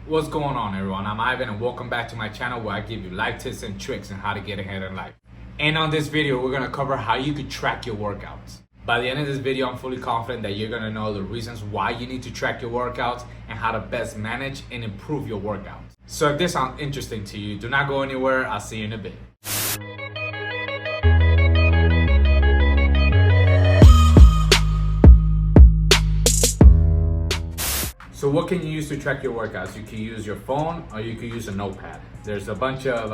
What's going on, everyone? I'm Ivan and welcome back to my channel where I give you life tips and tricks on how to get ahead in life. And on this video, we're gonna cover how you could track your workouts. By the end of this video, I'm fully confident that you're gonna know the reasons why you need to track your workouts and how to best manage and improve your workouts. So if this sounds interesting to you, do not go anywhere. I'll see you in a bit. So what can you use to track your workouts? You can use your phone or you can use a notepad. There's a bunch of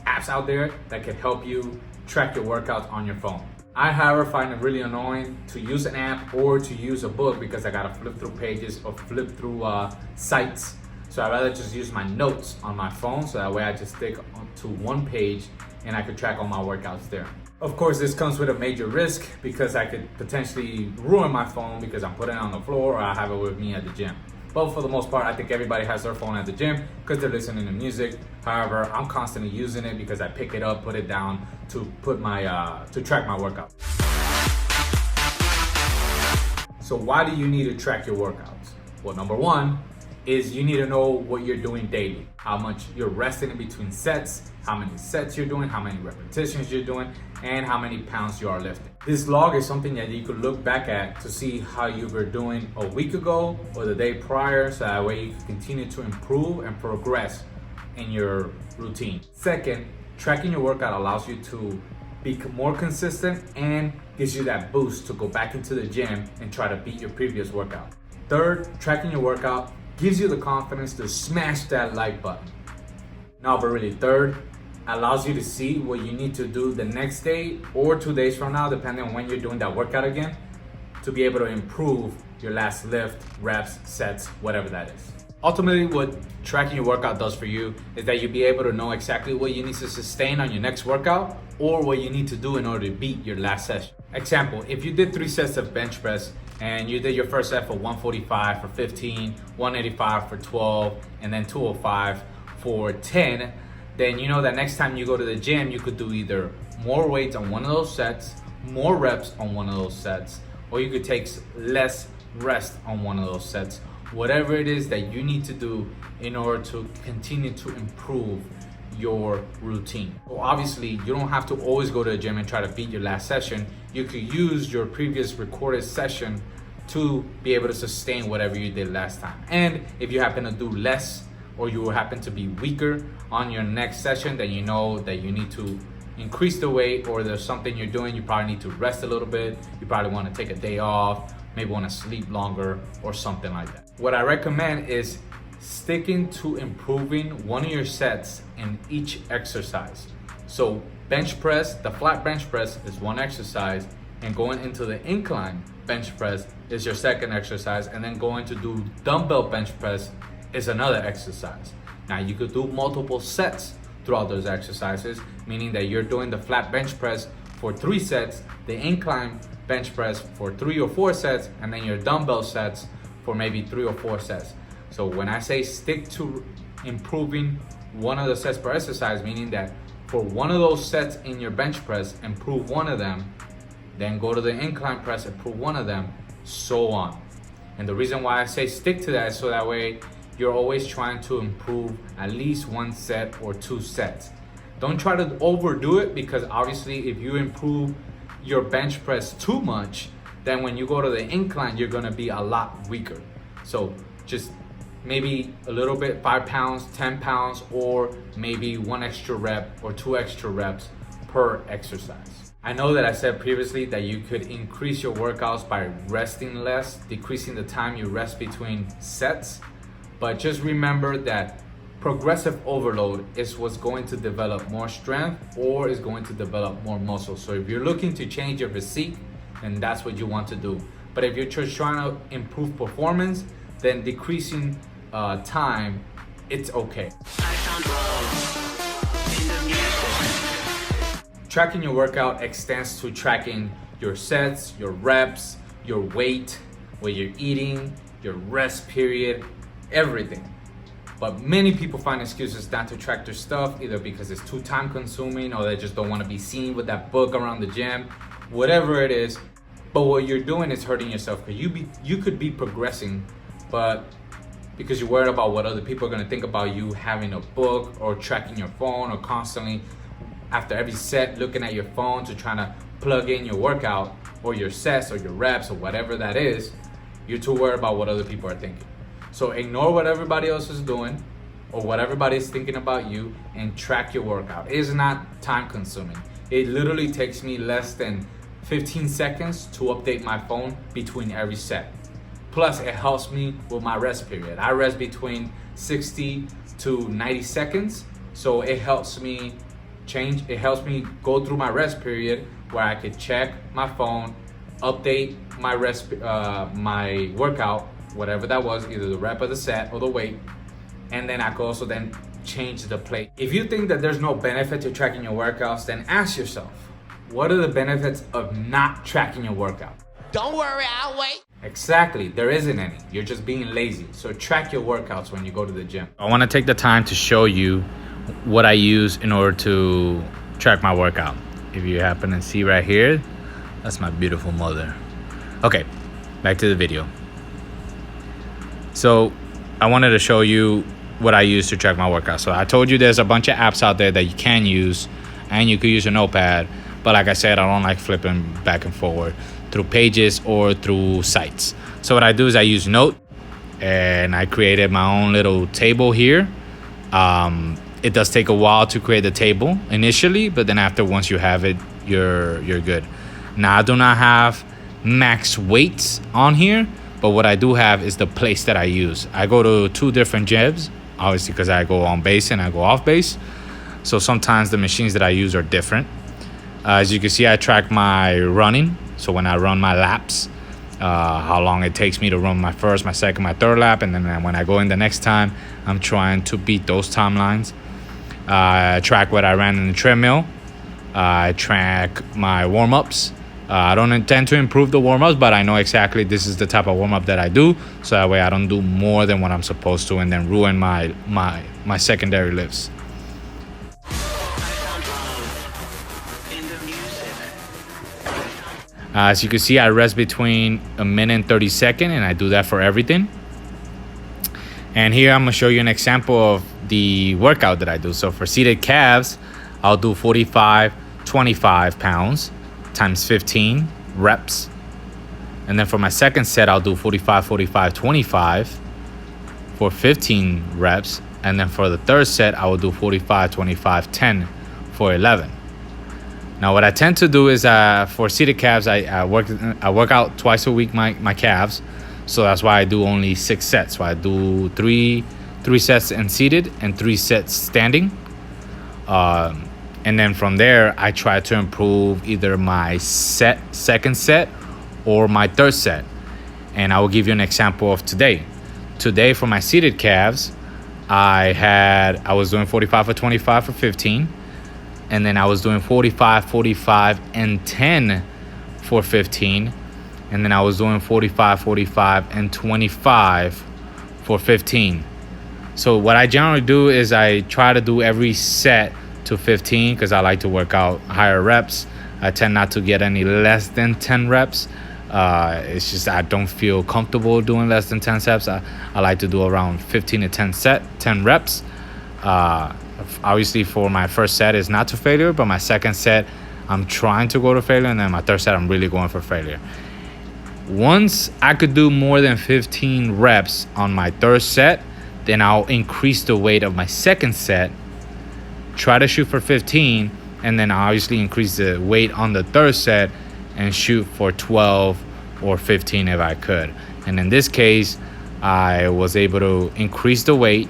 apps out there that can help you track your workouts on your phone. I, however, find it really annoying to use an app or to use a book because I gotta flip through pages or flip through sites. So I'd rather just use my notes on my phone so that way I just stick to one page and I could track all my workouts there. Of course, this comes with a major risk because I could potentially ruin my phone because I'm putting it on the floor or I have it with me at the gym. But for the most part, I think everybody has their phone at the gym because they're listening to music. However, I'm constantly using it because I pick it up, put it down to put my to track my workout. So why do you need to track your workouts? Well, number one is you need to know what you're doing daily, how much you're resting in between sets, how many sets you're doing, how many repetitions you're doing, and how many pounds you are lifting. This log is something that you could look back at to see how you were doing a week ago or the day prior, so that way you can continue to improve and progress in your routine. Second, tracking your workout allows you to be more consistent and gives you that boost to go back into the gym and try to beat your previous workout. Third, tracking your workout gives you the confidence to smash that like button. Now, but really, third, allows you to see what you need to do the next day or 2 days from now, depending on when you're doing that workout again, to be able to improve your last lift, reps, sets, whatever that is. Ultimately, what tracking your workout does for you is that you'll be able to know exactly what you need to sustain on your next workout or what you need to do in order to beat your last session. Example, if you did 3 sets of bench press and you did your first set for 145 for 15, 185 for 12, and then 205 for 10, then you know that next time you go to the gym, you could do either more weights on one of those sets, more reps on one of those sets, or you could take less rest on one of those sets. Whatever it is that you need to do in order to continue to improve your routine. So obviously, you don't have to always go to the gym and try to beat your last session. You could use your previous recorded session to be able to sustain whatever you did last time. And if you happen to do less or you happen to be weaker on your next session, then you know that you need to increase the weight or there's something you're doing, you probably need to rest a little bit. You probably want to take a day off, maybe want to sleep longer or something like that. What I recommend is sticking to improving one of your sets in each exercise. So bench press, the flat bench press is one exercise, and going into the incline bench press is your second exercise, and then going to do dumbbell bench press is another exercise. Now you could do multiple sets throughout those exercises, meaning that you're doing the flat bench press for 3 sets, the incline bench press for 3 or 4 sets, and then your dumbbell sets for maybe 3 or 4 sets. So when I say stick to improving one of the sets per exercise, meaning that for one of those sets in your bench press, improve one of them, then go to the incline press, improve one of them, so on. And the reason why I say stick to that is so that way you're always trying to improve at least 1 set or 2 sets. Don't try to overdo it, because obviously if you improve your bench press too much, then when you go to the incline, you're gonna be a lot weaker. So just maybe a little bit, 5 pounds, 10 pounds, or maybe 1 extra rep or 2 extra reps per exercise. I know that I said previously that you could increase your workouts by resting less, decreasing the time you rest between sets, but just remember that progressive overload is what's going to develop more strength or is going to develop more muscle. So if you're looking to change your physique, then that's what you want to do. But if you're just trying to improve performance, then decreasing time, it's okay. Tracking your workout extends to tracking your sets, your reps, your weight, what you're eating, your rest period, everything. But many people find excuses not to track their stuff, either because it's too time consuming or they just don't want to be seen with that book around the gym, whatever it is. But what you're doing is hurting yourself, because you could be progressing, but because you're worried about what other people are gonna think about you having a book or tracking your phone or constantly after every set looking at your phone to trying to plug in your workout or your sets or your reps or whatever that is. You're too worried about what other people are thinking. So ignore what everybody else is doing or what everybody is thinking about you and track your workout. It is not time consuming. It literally takes me less than 15 seconds to update my phone between every set. Plus, it helps me with my rest period. I rest between 60 to 90 seconds. So it helps me go through my rest period where I could check my phone, update my my workout, whatever that was, either the rep or the set or the weight. And then I could also then change the plate. If you think that there's no benefit to tracking your workouts, then ask yourself, what are the benefits of not tracking your workout? Don't worry, I'll wait. Exactly, there isn't any. You're just being lazy. So track your workouts when you go to the gym. I want to take the time to show you what I use in order to track my workout. If you happen to see right here, that's my beautiful mother. Okay, back to the video. So I wanted to show you what I use to track my workout. So I told you there's a bunch of apps out there that you can use, and you could use a notepad. But like I said, I don't like flipping back and forward through pages or through sites. So what I do is I use Note, and I created my own little table here. It does take a while to create the table initially, but then after, once you have it, you're good. Now I do not have max weights on here, but what I do have is the place that I use. I go to 2 different gyms, obviously, because I go on base and I go off base. So sometimes the machines that I use are different. As you can see, I track my running. So when I run my laps, how long it takes me to run my first, my second, my third lap. And then when I go in the next time, I'm trying to beat those timelines. I track what I ran in the treadmill. I track my warm-ups. I don't intend to improve the warm-ups, but I know exactly this is the type of warm-up that I do. So that way I don't do more than what I'm supposed to and then ruin my secondary lifts. As you can see, I rest between a minute and 30 seconds, and I do that for everything. And here I'm gonna show you an example of the workout that I do. So for seated calves, I'll do 45, 25 pounds times 15 reps. And then for my second set, I'll do 45, 45, 25 for 15 reps. And then for the third set, I will do 45, 25, 10 for 11. Now what I tend to do is for seated calves, I work out twice a week my calves. So that's why I do only 6 sets. So I do three sets in seated and 3 sets standing. And then from there, I try to improve either my second set or my third set. And I will give you an example of today. Today for my seated calves, I was doing 45 for 25 for 15. And then I was doing 45, 45, and 10 for 15. And then I was doing 45, 45, and 25 for 15. So what I generally do is I try to do every set to 15 because I like to work out higher reps. I tend not to get any less than 10 reps. It's just I don't feel comfortable doing less than 10 reps. I like to do around 15 to 10 reps. Obviously for my first set is not to failure, but my second set I'm trying to go to failure, and then my third set I'm really going for failure. Once I could do more than 15 reps on my third set, then I'll increase the weight of my second set, try to shoot for 15, and then I'll obviously increase the weight on the third set and shoot for 12 or 15 if I could. And in this case, I was able to increase the weight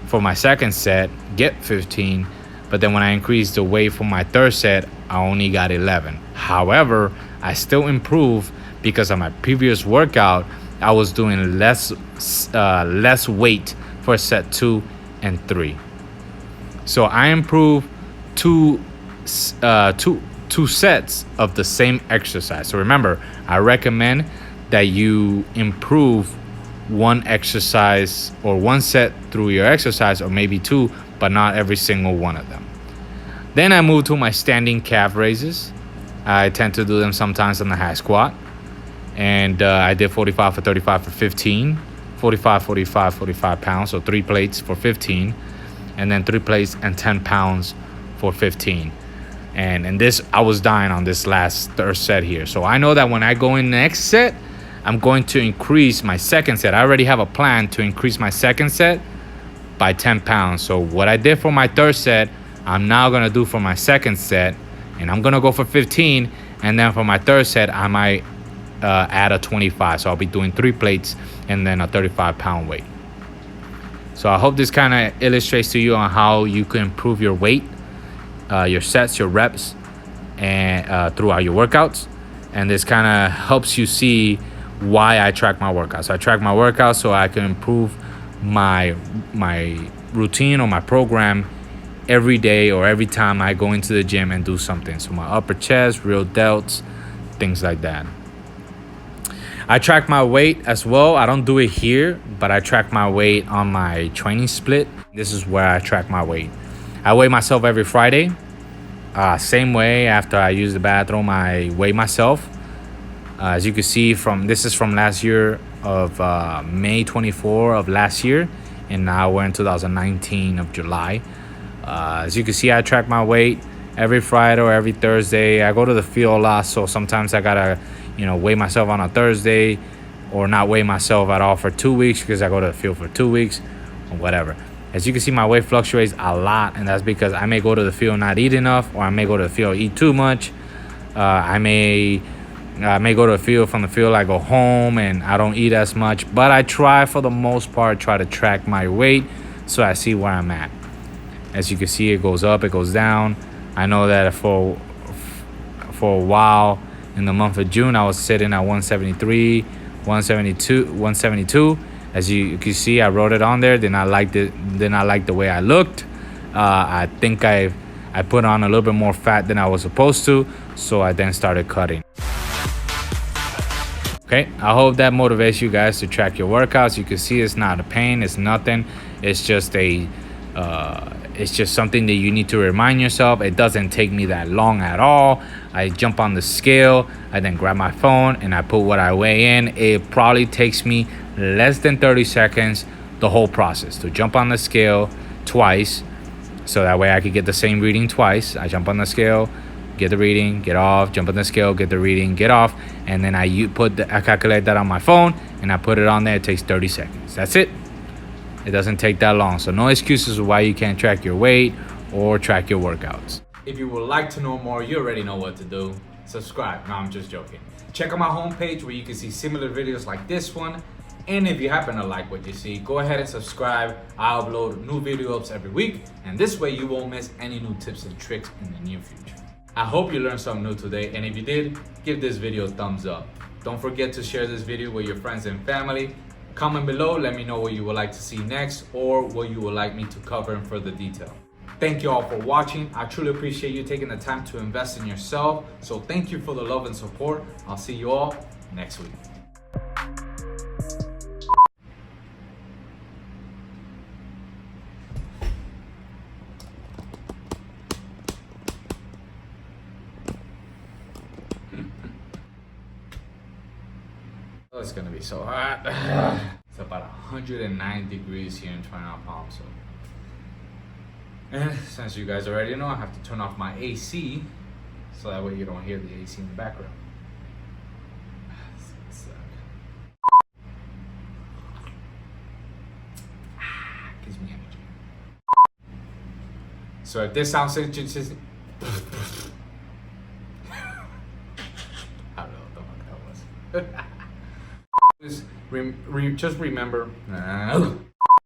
for my second set, get 15, but then when I increased the weight for my third set, I only got 11. However, I still improved because of my previous workout. I was doing less weight for set 2 and 3. So I improved two sets of the same exercise. So remember, I recommend that you improve one exercise or one set through your exercise, or maybe 2, but not every single one of them. Then I move to my standing calf raises. I tend to do them sometimes on the high squat. And I did 45 for 35 for 15 45, 45, 45 pounds. So 3 plates for 15, and then 3 plates and 10 pounds for 15. And this, I was dying on this last third set here. So I know that when I go in next set, I'm going to increase my second set. I already have a plan to increase my second set by 10 pounds. So what I did for my third set, I'm now gonna do for my second set, and I'm gonna go for 15. And then for my third set, I might add a 25. So I'll be doing 3 plates and then a 35-pound weight. So I hope this kind of illustrates to you on how you can improve your weight, your sets, your reps, and throughout your workouts. And this kind of helps you see why I track my workouts. I track my workouts so I can improve my routine or my program every day or every time I go into the gym and do something. So my upper chest, real delts, things like that. I track my weight as well. I don't do it here, but I track my weight on my training split. This is where I track my weight. I weigh myself every Friday. Same way, after I use the bathroom, I weigh myself. As you can see, this is from last year of May 24 of last year, and now we're in 2019 of July. As you can see, I track my weight every Friday or every Thursday. I go to the field a lot, so sometimes I gotta, weigh myself on a Thursday, or not weigh myself at all for 2 weeks because I go to the field for 2 weeks or whatever. As you can see, my weight fluctuates a lot, and that's because I may go to the field not eat enough, or I may go to the field eat too much. I may go to the field. From the field, I go home and I don't eat as much. But I try, for the most part, to track my weight so I see where I'm at. As you can see, it goes up, it goes down. I know that for a while in the month of June, I was sitting at 173, 172, 172. As you can see, I wrote it on there. Then I liked it. Then I liked the way I looked. I think I put on a little bit more fat than I was supposed to, so I then started cutting. Okay, I hope that motivates you guys to track your workouts. You can see it's not a pain. It's nothing. It's just something that you need to remind yourself. It doesn't take me that long at all. I jump on the scale, I then grab my phone and I put what I weigh in. It probably takes me less than 30 seconds, the whole process, to jump on the scale twice, so that way I could get the same reading twice. I jump on the scale, get the reading, get off, jump on the scale, get the reading, get off, and then I calculate that on my phone and I put it on there. It takes 30 seconds. That's it. It doesn't take that long. So no excuses why you can't track your weight or track your workouts. If you would like to know more, you already know what to do. Subscribe. No, I'm just joking. Check out my homepage where you can see similar videos like this one. And if you happen to like what you see, go ahead and subscribe. I upload new videos every week, and this way you won't miss any new tips and tricks in the near future. I hope you learned something new today, and if you did, give this video a thumbs up. Don't forget to share this video with your friends and family. Comment below, let me know what you would like to see next or what you would like me to cover in further detail. Thank you all for watching. I truly appreciate you taking the time to invest in yourself. So thank you for the love and support. I'll see you all next week. Oh, it's gonna be so hot. It's about 109 degrees here in Toronto, Palms. And since you guys already know, I have to turn off my AC so that way you don't hear the AC in the background. Gives me energy. So if this sounds interesting, I don't know what the fuck that was. Just remember.